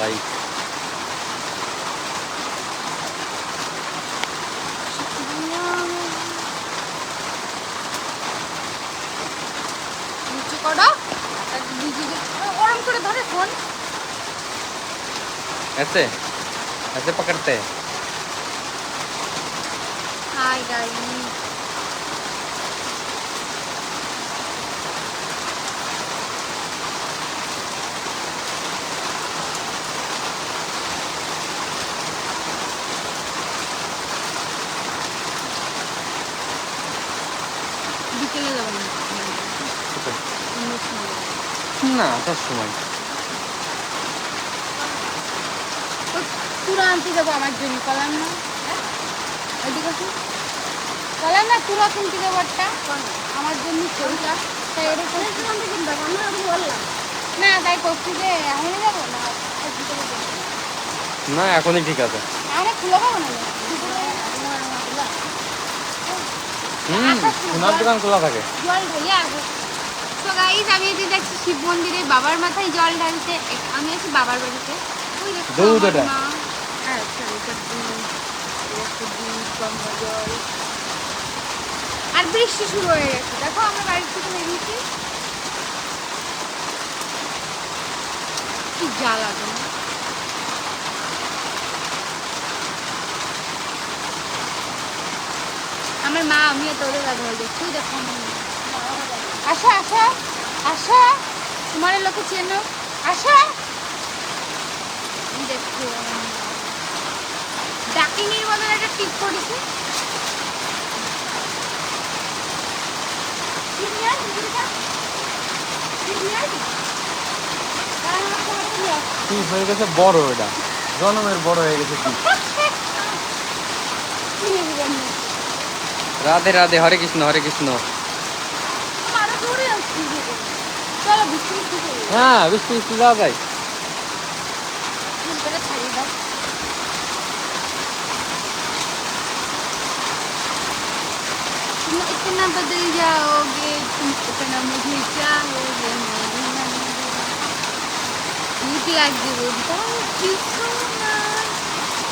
Light Oram करे धरे phone ऐसे ऐसे पकड़ते हैं। हाय गाइस বিকেলে যাব না আসার সময় তুরা আনতে যাবো আমার জন্য কলাম না এদিকে কলাম না তুরা কিনতে যাবো একটা আমার জন্য ছবিটা তাই ওটা বললাম না তাই করছি যে এখনই যাবো না না এখনই ঠিক আছে। আমরা খুলে পাবো না সোনার দোকান খোলা থাকে। জল ঢালিয়ে আসবো। তো গাইস আমি এদিকে দেখছি শিব মন্দিরে বাবার মাথায় জল ঢালতে আমি আছি বাবার বাড়িতে ওই দেখো দুধ এটা আর বৃষ্টি শুরু হয়ে গেছে দেখো আমরা বাড়ি থেকে বেরিয়েছি কি জ্বালা তো আমার মা আমি তোদের ব্যবহার দেখছি দেখো আশা আশা আশা তোমার লোকে চেনো আশা দেখো ডাকিনির বদলে একটা টিপ করেছি কি হয়ে গেছে বড়, এটা জনমের বড় হয়ে গেছে। কি রাধে রাধে, হরে কৃষ্ণ হরে কৃষ্ণ। হ্যাঁ বৃষ্টি বৃষ্টি যাওয়া যায়। इतना बदल जाओगे तुम इतना मुझे चाहोगे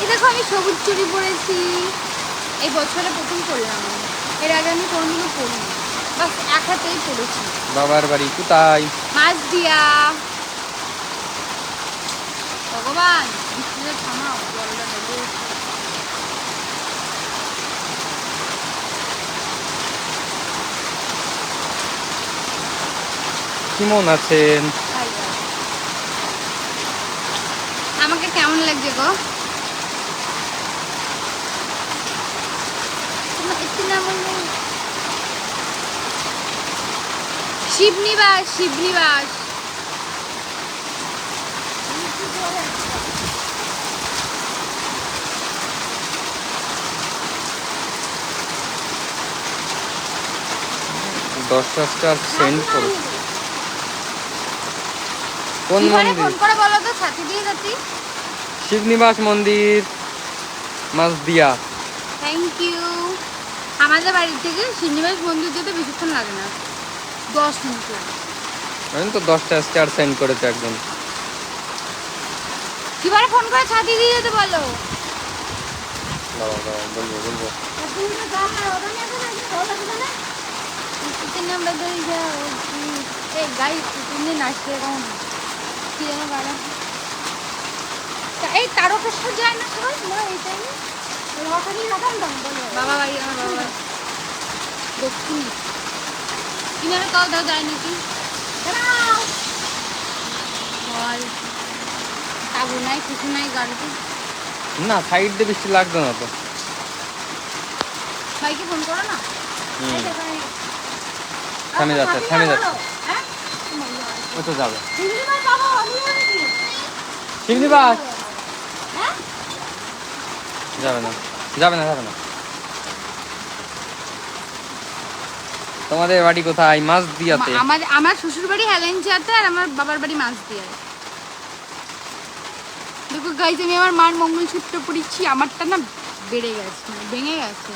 এই দেখো আমি সবুজ চুড়ি পরেছি এই বছরে প্রথম পরলাম এর আগে আমি কোনদিনও পরিনি বাস এক হাতেই পরেছি। বাবার বাড়ি কোথায়? মাছদিয়া। ভগবান বৃষ্টিতে থামাও জলটা লেগে কেমন আছেন? আমাকে কেমন লাগছে গো? শিবনিবাস শিবনিবাস দশটা স্টার সেন্ড করো। কোন মন্দির? ফোন করে বলো তো সাথে দিয়ে যাচ্ছি। শিবনিবাস মন্দির মাছদিয়া। Thank you. আমাদের বাড়ি থেকে শিবনিবাস মন্দির যেতে বেশিক্ষণ লাগে না, 10 মিনিট লাগে। আমি তো 10টা স্টার সেন্ড করেছে একজন। কিবারে ফোন করে ছাতি দিয়ে যেতে বলো। বলবো বলবো। कितने बदल जाओगी ए गाइस तुमने नाचते कौन কি যেন গানা এই তারকেশ্বর যায় না সবাই না এই টাইমে লটারি লাগান দাম বলে বাবা ভাই আমার বাবা দক্ষিণ কিনারে কাউ দাও যায় নাকি দাঁড়াও বল তাবু নাই কিছু নাই গাড়িতে না সাইড দিয়ে বৃষ্টি লাগবে না তো। ভাইকে ফোন করো না। থেমে যাচ্ছে থেমে যাচ্ছে। ও তো যাবে শিবনিবাস। যাবে না যাবে না যাবে না। তোমাদের বাড়ি কোথায়? মাছদিয়াতে। আমার শ্বশুর বাড়ি হেলেঞ্চিয়াতে আর আমার বাবার বাড়ি মাছদিয়ায়। দেখো গাইজ আমি আমার মার মঙ্গলসূত্র পরেছি, আমারটা না বেড়ে গেছে মানে ভেঙে গেছে,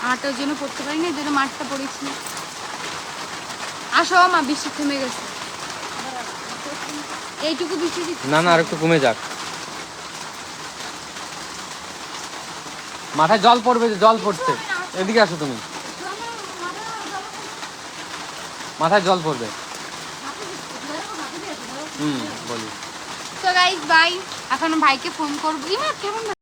আমারটা ওই জন্য পড়তে পারি না, ওই জন্য মারটা পরেছি। আসো মা বৃষ্টি থেমে গেছে। এইটুকু বৃষ্টি দিচ্ছে। না না আর একটু কমে যাক। মাথায় জল পড়বে, যে জল পড়ছে। এদিকে আসো তুমি, মাথায় জল পড়বে। বলি। তো গাইস বাই, এখন ভাইকে ফোন করবো। ইমা কেমন